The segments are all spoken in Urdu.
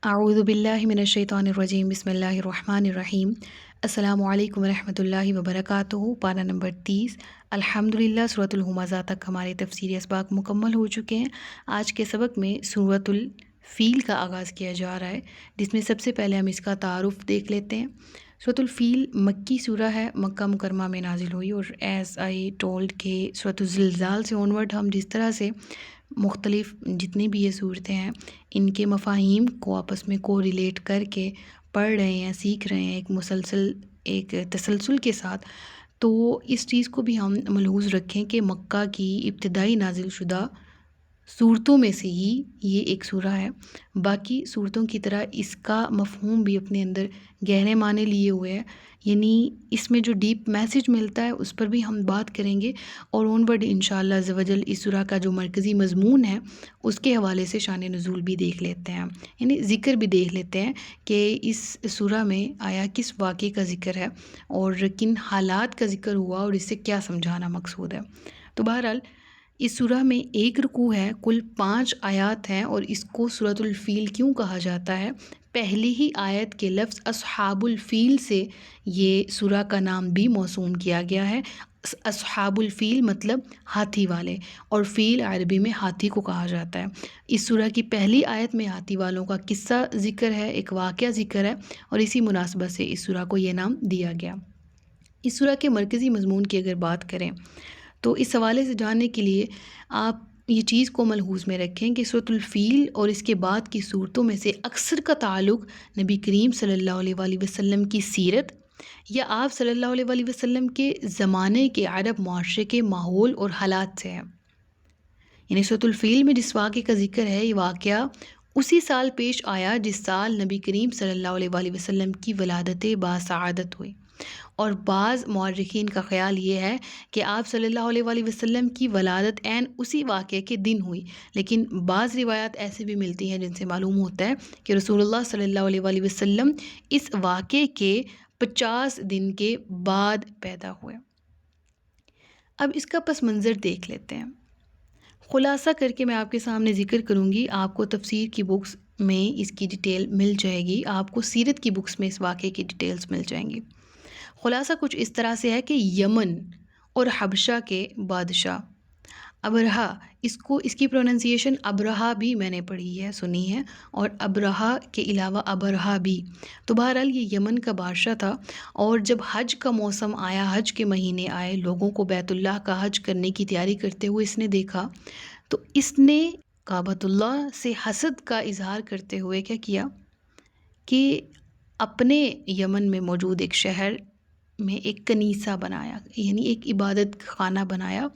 اعوذ باللہ من الشیطان الرجیم بسم اللہ الرحمن الرحیم السلام علیکم ورحمۃ اللہ وبرکاتہ۔ پارہ نمبر 30 الحمدللہ سورۃ الہمزہ تک ہمارے تفسیری اسباق مکمل ہو چکے ہیں۔ آج کے سبق میں سورۃ الفیل کا آغاز کیا جا رہا ہے، جس میں سب سے پہلے ہم اس کا تعارف دیکھ لیتے ہیں۔ سورۃ الفیل مکی سورہ ہے، مکہ مکرمہ میں نازل ہوئی، اور ایز آئی ٹولڈ کہ سورۃ الزلزال سے آنورڈ ہم جس طرح سے مختلف جتنی بھی یہ صورتیں ہیں ان کے مفاہیم کو آپس میں کو ریلیٹ کر کے پڑھ رہے ہیں، سیکھ رہے ہیں ایک تسلسل کے ساتھ، تو اس چیز کو بھی ہم ملحوظ رکھیں کہ مکہ کی ابتدائی نازل شدہ صورتوں میں سے ہی یہ ایک سورہ ہے۔ باقی صورتوں کی طرح اس کا مفہوم بھی اپنے اندر گہرے معنی لیے ہوئے ہے، یعنی اس میں جو ڈیپ میسج ملتا ہے اس پر بھی ہم بات کریں گے، اور اون ورڈ انشاءاللہ عز و جل اس سورہ کا جو مرکزی مضمون ہے اس کے حوالے سے شان نزول بھی دیکھ لیتے ہیں، یعنی ذکر بھی دیکھ لیتے ہیں کہ اس سورہ میں آیا کس واقعے کا ذکر ہے اور کن حالات کا ذکر ہوا اور اس سے کیا سمجھانا مقصود ہے۔ تو بہرحال اس سورہ میں ایک رکوع ہے، کل 5 آیات ہیں، اور اس کو سورۃ الفیل کیوں کہا جاتا ہے؟ پہلی ہی آیت کے لفظ اصحاب الفیل سے یہ سورہ کا نام بھی موسوم کیا گیا ہے۔ اصحاب الفیل مطلب ہاتھی والے، اور فیل عربی میں ہاتھی کو کہا جاتا ہے۔ اس سورہ کی پہلی آیت میں ہاتھی والوں کا قصہ ذکر ہے، ایک واقعہ ذکر ہے، اور اسی مناسبت سے اس سورہ کو یہ نام دیا گیا۔ اس سورہ کے مرکزی مضمون کی اگر بات کریں تو اس حوالے سے جاننے کے لیے آپ یہ چیز کو ملحوظ میں رکھیں کہ سورۃ الفیل اور اس کے بعد کی صورتوں میں سے اکثر کا تعلق نبی کریم صلی اللہ علیہ وآلہ وسلم کی سیرت یا آپ صلی اللہ علیہ وآلہ وسلم کے زمانے کے عرب معاشرے کے ماحول اور حالات سے ہے۔ یعنی سورۃ الفیل میں جس واقعے کا ذکر ہے، یہ واقعہ اسی سال پیش آیا جس سال نبی کریم صلی اللہ علیہ وآلہ وسلم کی ولادت باسعادت ہوئی، اور بعض مورخین کا خیال یہ ہے کہ آپ صلی اللہ علیہ وآلہ وسلم کی ولادت عین اسی واقعے کے دن ہوئی، لیکن بعض روایات ایسی بھی ملتی ہیں جن سے معلوم ہوتا ہے کہ رسول اللہ صلی اللہ علیہ وآلہ وسلم اس واقعے کے 50 دن کے بعد پیدا ہوئے۔ اب اس کا پس منظر دیکھ لیتے ہیں، خلاصہ کر کے میں آپ کے سامنے ذکر کروں گی، آپ کو تفسیر کی بکس میں اس کی ڈیٹیل مل جائے گی، آپ کو سیرت کی بکس میں اس واقعے کی ڈیٹیلز مل جائیں گی۔ خلاصہ کچھ اس طرح سے ہے کہ یمن اور حبشہ کے بادشاہ ابرہا، اس کی پروننسیشن ابرہا بھی میں نے پڑھی ہے، سنی ہے، اور ابرہا کے علاوہ ابرہا بھی، تو بہرحال یہ یمن کا بادشاہ تھا، اور جب حج کا موسم آیا، حج کے مہینے آئے، لوگوں کو بیت اللہ کا حج کرنے کی تیاری کرتے ہوئے اس نے دیکھا، تو اس نے کعبۃ اللہ سے حسد کا اظہار کرتے ہوئے کیا کیا کہ اپنے یمن میں موجود ایک شہر میں ایک کنیسہ بنایا، یعنی ایک عبادت خانہ بنایا،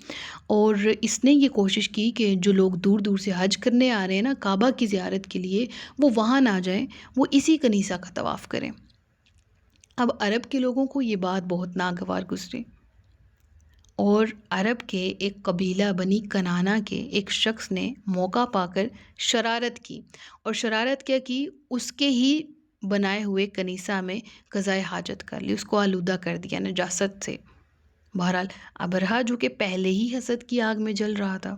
اور اس نے یہ کوشش کی کہ جو لوگ دور دور سے حج کرنے آ رہے ہیں نا کعبہ کی زیارت کے لیے، وہ وہاں نہ جائیں، وہ اسی کنیسہ کا طواف کریں۔ اب عرب کے لوگوں کو یہ بات بہت ناگوار گزری، اور عرب کے ایک قبیلہ بنی کنانہ کے ایک شخص نے موقع پا کر شرارت کی، اور شرارت کیا کی، اس کے ہی بنائے ہوئے کنیسہ میں قضائے حاجت کر لی، اس کو آلودہ کر دیا نجاست سے۔ بہرحال ابرہا جو کہ پہلے ہی حسد کی آگ میں جل رہا تھا،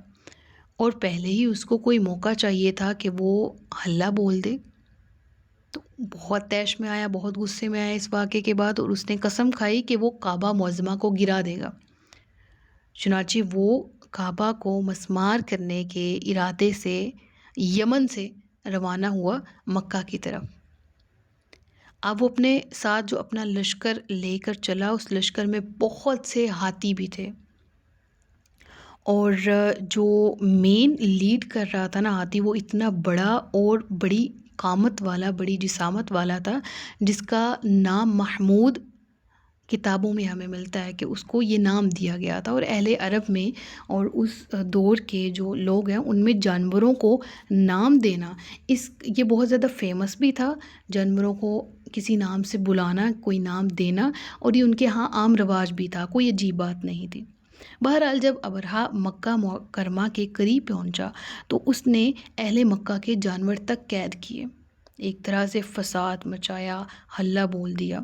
اور پہلے ہی اس کو کوئی موقع چاہیے تھا کہ وہ ہلہ بول دے، تو بہت طیش میں آیا، بہت غصے میں آیا اس واقعے کے بعد، اور اس نے قسم کھائی کہ وہ کعبہ معظمہ کو گرا دے گا۔ چنانچہ وہ کعبہ کو مسمار کرنے کے ارادے سے یمن سے روانہ ہوا مکہ کی طرف۔ اب وہ اپنے ساتھ جو اپنا لشکر لے کر چلا، اس لشکر میں بہت سے ہاتھی بھی تھے، اور جو مین لیڈ کر رہا تھا نا ہاتھی، وہ اتنا بڑا اور بڑی قامت والا، بڑی جسامت والا تھا، جس کا نام محمود کتابوں میں ہمیں ملتا ہے کہ اس کو یہ نام دیا گیا تھا۔ اور اہل عرب میں اور اس دور کے جو لوگ ہیں ان میں جانوروں کو نام دینا یہ بہت زیادہ فیمس بھی تھا، جانوروں کو کسی نام سے بلانا، کوئی نام دینا، اور یہ ان کے ہاں عام رواج بھی تھا، کوئی عجیب بات نہیں تھی۔ بہرحال جب ابرہا مکہ مکرمہ کے قریب پہنچا تو اس نے اہل مکہ کے جانور تک قید کیے، ایک طرح سے فساد مچایا، ہلہ بول دیا۔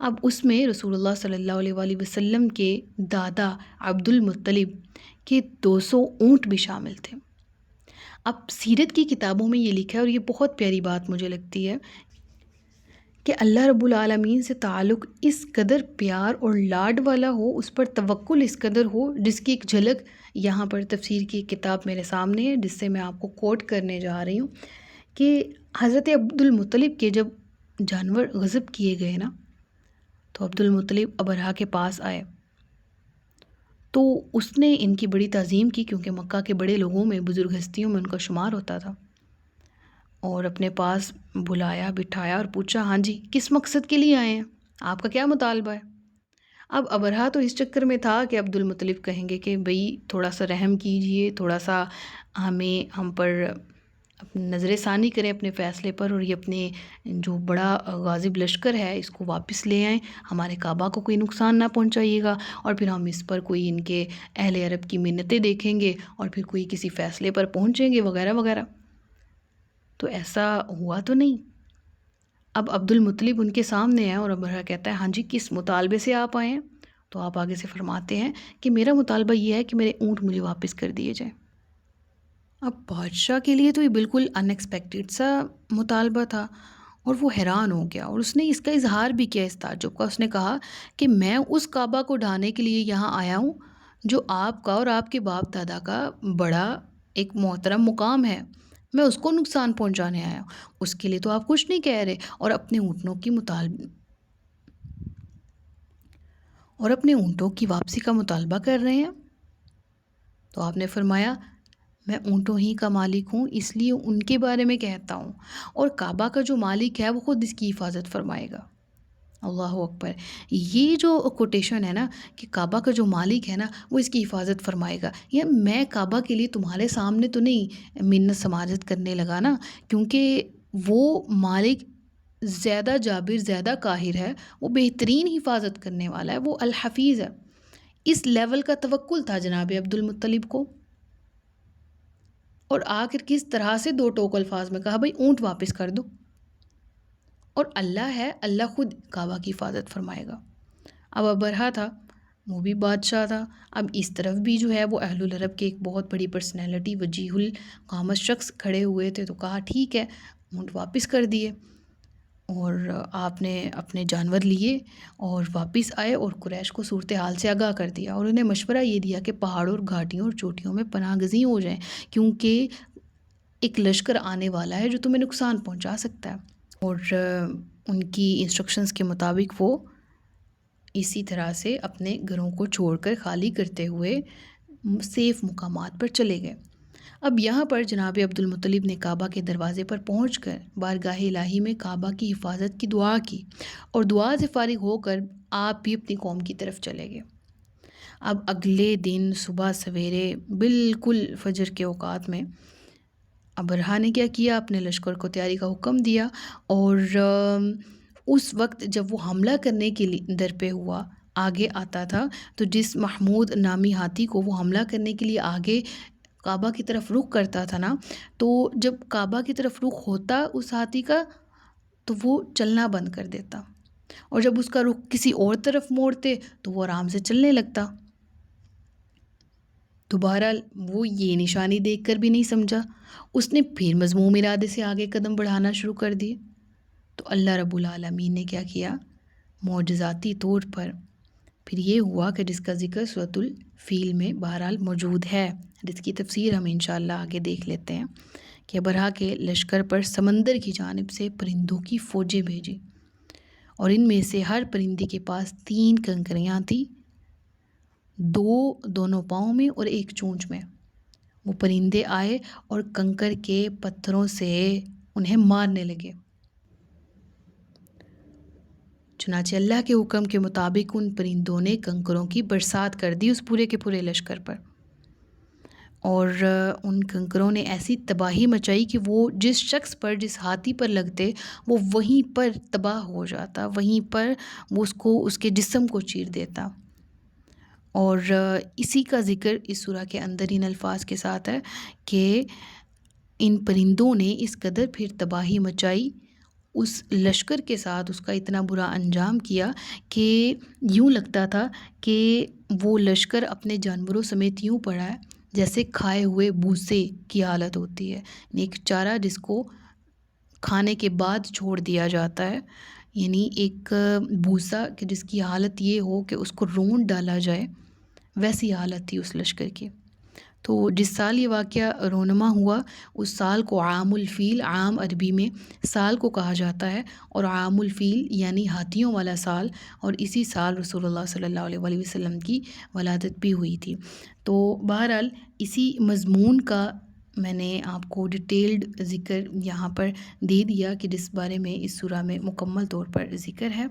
اب اس میں رسول اللہ صلی اللہ علیہ وآلہ وسلم کے دادا عبد المطلب کے 200 اونٹ بھی شامل تھے۔ اب سیرت کی کتابوں میں یہ لکھا ہے، اور یہ بہت پیاری بات مجھے لگتی ہے، کہ اللہ رب العالمین سے تعلق اس قدر پیار اور لاڈ والا ہو، اس پر توکل اس قدر ہو، جس کی ایک جھلک یہاں پر تفسیر کی ایک کتاب میرے سامنے ہے، جس سے میں آپ کو کوٹ کرنے جا رہی ہوں، کہ حضرت عبد المطلب کے جب جانور غضب کیے گئے نا، تو عبد المطلب ابرہہ کے پاس آئے، تو اس نے ان کی بڑی تعظیم کی، کیونکہ مکہ کے بڑے لوگوں میں، بزرگ ہستیوں میں ان کا شمار ہوتا تھا، اور اپنے پاس بلایا، بٹھایا اور پوچھا، ہاں جی کس مقصد کے لیے آئے ہیں، آپ کا کیا مطالبہ ہے؟ اب ابرہہ تو اس چکر میں تھا کہ عبد المطلب کہیں گے کہ بھئی تھوڑا سا رحم کیجئے، تھوڑا سا ہم پر نظر ثانی کریں اپنے فیصلے پر، اور یہ اپنے جو بڑا غاضب لشکر ہے اس کو واپس لے آئیں، ہمارے کعبہ کو کوئی نقصان نہ پہنچائیے گا، اور پھر ہم اس پر کوئی ان کے اہل عرب کی منتیں دیکھیں گے، اور پھر کوئی کسی فیصلے پر پہنچیں گے وغیرہ وغیرہ۔ تو ایسا ہوا تو نہیں۔ اب عبد المطلب ان کے سامنے ہے، اور ابرہہ کہتا ہے، ہاں جی کس مطالبے سے آپ آئے ہیں؟ تو آپ آگے سے فرماتے ہیں کہ میرا مطالبہ یہ ہے کہ میرے اونٹ مجھے واپس کر دیے جائیں۔ اب بادشاہ کے لیے تو یہ بالکل ان ایکسپیکٹڈ سا مطالبہ تھا، اور وہ حیران ہو گیا، اور اس نے اس کا اظہار بھی کیا اس تعجب کا۔ اس نے کہا کہ میں اس کعبہ کو ڈھانے کے لیے یہاں آیا ہوں جو آپ کا اور آپ کے باپ دادا کا بڑا ایک محترم مقام ہے، میں اس کو نقصان پہنچانے آیا ہوں، اس کے لیے تو آپ کچھ نہیں کہہ رہے، اور اپنے اونٹوں کی واپسی کا مطالبہ کر رہے ہیں۔ تو آپ نے فرمایا، میں اونٹوں ہی کا مالک ہوں، اس لیے ان کے بارے میں کہتا ہوں، اور کعبہ کا جو مالک ہے وہ خود اس کی حفاظت فرمائے گا۔ اللہ اکبر! یہ جو کوٹیشن ہے نا، کہ کعبہ کا جو مالک ہے نا وہ اس کی حفاظت فرمائے گا، یا میں کعبہ کے لیے تمہارے سامنے تو نہیں منت سماجت کرنے لگا نا، کیونکہ وہ مالک زیادہ جابر، زیادہ قاہر ہے، وہ بہترین حفاظت کرنے والا ہے، وہ الحفیظ ہے۔ اس لیول کا توکل تھا جناب عبد المطلب کو، اور آخر کس طرح سے دو ٹوک الفاظ میں کہا، بھئی اونٹ واپس کر دو، اور اللہ ہے، اللہ خود کعبہ کی حفاظت فرمائے گا۔ اب ابرہہ تھا، وہ بھی بادشاہ تھا، اب اس طرف بھی جو ہے وہ اہل العرب کے ایک بہت بڑی پرسنالٹی، وجیہ القامت شخص کھڑے ہوئے تھے، تو کہا ٹھیک ہے، اونٹ واپس کر دیے، اور آپ نے اپنے جانور لیے اور واپس آئے، اور قریش کو صورتحال سے آگاہ کر دیا، اور انہیں مشورہ یہ دیا کہ پہاڑوں اور گھاٹیوں اور چوٹیوں میں پناہ گزیں ہو جائیں، کیونکہ ایک لشکر آنے والا ہے جو تمہیں نقصان پہنچا سکتا ہے۔ اور ان کی انسٹرکشنز کے مطابق وہ اسی طرح سے اپنے گھروں کو چھوڑ کر خالی کرتے ہوئے سیف مقامات پر چلے گئے۔ اب یہاں پر جناب عبد المطلب نے کعبہ کے دروازے پر پہنچ کر بارگاہ الہی میں کعبہ کی حفاظت کی دعا کی، اور دعا سے فارغ ہو کر آپ بھی اپنی قوم کی طرف چلے گئے۔ اب اگلے دن صبح سویرے بالکل فجر کے اوقات میں ابرہہ نے کیا کیا، اپنے لشکر کو تیاری کا حکم دیا، اور اس وقت جب وہ حملہ کرنے کے لیے در پہ ہوا، آگے آتا تھا، تو جس محمود نامی ہاتھی کو وہ حملہ کرنے کے لیے آگے کعبہ کی طرف رخ کرتا تھا نا، تو جب کعبہ کی طرف رخ ہوتا اس ہاتھی کا، تو وہ چلنا بند کر دیتا، اور جب اس کا رخ کسی اور طرف موڑتے تو وہ آرام سے چلنے لگتا۔ تو بہرحال وہ یہ نشانی دیکھ کر بھی نہیں سمجھا، اس نے پھر مذموم ارادے سے آگے قدم بڑھانا شروع کر دیے۔ تو اللہ رب العالمین نے کیا کیا، معجزاتی طور پر پھر یہ ہوا کہ جس کا ذکر سورۃ الفیل میں بہرحال موجود ہے، جس کی تفسیر ہم انشاءاللہ آگے دیکھ لیتے ہیں، کہ ابرہہ کے لشکر پر سمندر کی جانب سے پرندوں کی فوجیں بھیجی، اور ان میں سے ہر پرندے کے پاس 3 کنکریاں تھیں، 2 دونوں پاؤں میں اور 1 چونچ میں۔ وہ پرندے آئے اور کنکر کے پتھروں سے انہیں مارنے لگے۔ چنانچہ اللہ کے حکم کے مطابق ان پرندوں نے کنکروں کی برسات کر دی اس پورے کے پورے لشکر پر، اور ان کنکروں نے ایسی تباہی مچائی کہ وہ جس شخص پر، جس ہاتھی پر لگتے، وہ وہیں پر تباہ ہو جاتا، وہیں پر وہ اس کے جسم کو چیر دیتا۔ اور اسی کا ذکر اس سورہ کے اندر ان الفاظ کے ساتھ ہے کہ ان پرندوں نے اس قدر پھر تباہی مچائی اس لشکر کے ساتھ، اس کا اتنا برا انجام کیا کہ یوں لگتا تھا کہ وہ لشکر اپنے جانوروں سمیت یوں پڑا ہے جیسے کھائے ہوئے بھوسے کی حالت ہوتی ہے، یعنی ایک چارہ جس کو کھانے کے بعد چھوڑ دیا جاتا ہے، یعنی ایک بھوسا کہ جس کی حالت یہ ہو کہ اس کو رونڈ ڈالا جائے، ویسی حالت تھی اس لشکر کی۔ تو جس سال یہ واقعہ رونما ہوا اس سال کو عام الفیل، عام عربی میں سال کو کہا جاتا ہے، اور عام الفیل یعنی ہاتھیوں والا سال، اور اسی سال رسول اللہ صلی اللہ علیہ وآلہ وسلم کی ولادت بھی ہوئی تھی۔ تو بہرحال اسی مضمون کا میں نے آپ کو ڈیٹیلڈ ذکر یہاں پر دے دیا کہ جس بارے میں اس سورہ میں مکمل طور پر ذکر ہے۔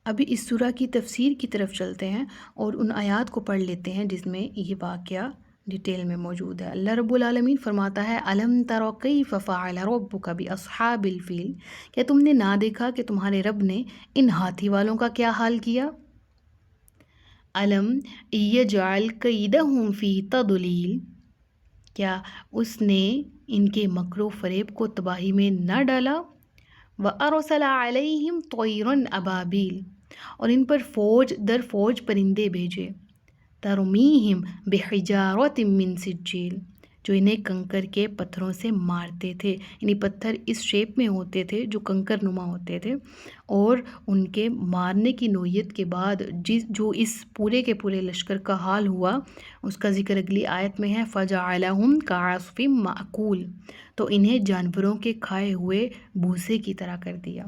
ابھی اس سورہ کی تفسیر کی طرف چلتے ہیں اور ان آیات کو پڑھ لیتے ہیں جس میں یہ واقعہ ڈیٹیل میں موجود ہے۔ اللہ رب العالمین فرماتا ہے الم تر کیف فعل ربک باصحاب الفیل، کیا تم نے نہ دیکھا کہ تمہارے رب نے ان ہاتھی والوں کا کیا حال کیا؟ الم یجعل کیدہم فی تضلیل، کیا اس نے ان کے مکر و فریب کو تباہی میں نہ ڈالا؟ وَأَرْسَلَ عَلَيْهِمْ طَيْرًا أَبَابِيلَ، اور ان پر فوج در فوج پرندے بھیجے، تَرْمِيهِمْ بِحِجَارَةٍ مِّن سِجِّيلٍ، جو انہیں کنکر کے پتھروں سے مارتے تھے، یعنی پتھر اس شیپ میں ہوتے تھے جو کنکر نما ہوتے تھے، اور ان کے مارنے کی نوعیت کے بعد جو اس پورے کے پورے لشکر کا حال ہوا اس کا ذکر اگلی آیت میں ہے فَجَعَلَهُمْ كَعَصْفٍ مَأْكُولٍ، تو انہیں جانوروں کے کھائے ہوئے بھوسے کی طرح کر دیا۔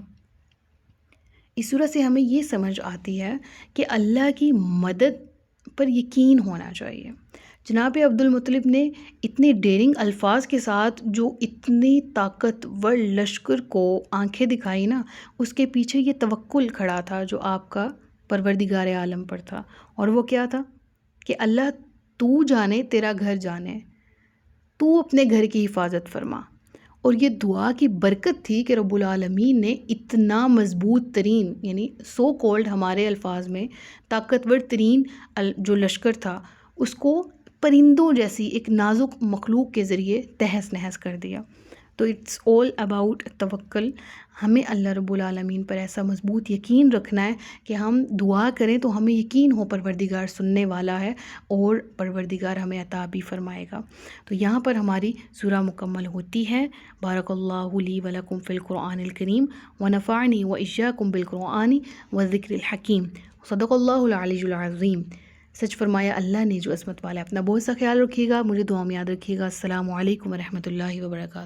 اس صورت سے ہمیں یہ سمجھ آتی ہے کہ اللہ کی مدد پر یقین ہونا چاہیے۔ جناب عبد المطلب نے اتنے ڈیرنگ الفاظ کے ساتھ جو اتنی طاقتور لشکر کو آنکھیں دکھائی نا، اس کے پیچھے یہ توکل کھڑا تھا جو آپ کا پروردگار عالم پر تھا، اور وہ کیا تھا کہ اللہ تو جانے تیرا گھر جانے، تو اپنے گھر کی حفاظت فرما۔ اور یہ دعا کی برکت تھی کہ رب العالمین نے اتنا مضبوط ترین، یعنی سو کولڈ ہمارے الفاظ میں طاقتور ترین جو لشکر تھا اس کو پرندوں جیسی ایک نازک مخلوق کے ذریعے تہس نہس کر دیا۔ تو اٹس آل اباؤٹ توکل۔ ہمیں اللہ رب العالمین پر ایسا مضبوط یقین رکھنا ہے کہ ہم دعا کریں تو ہمیں یقین ہو پروردگار سننے والا ہے اور پروردگار ہمیں عطا بھی فرمائے گا۔ تو یہاں پر ہماری سورہ مکمل ہوتی ہے۔ بارک اللہ لی و لکم فی القرآن الکریم ونفعنی و ایاکم بالقرآن والذکر الحکیم۔ صدق اللہ العلی العظیم۔ سچ فرمایا اللہ نے جو عظمت والا ہے۔ اپنا بہت سا خیال رکھیے گا، مجھے دعا میں یاد رکھیے گا۔ السلام علیکم ورحمۃ اللہ وبرکاتہ۔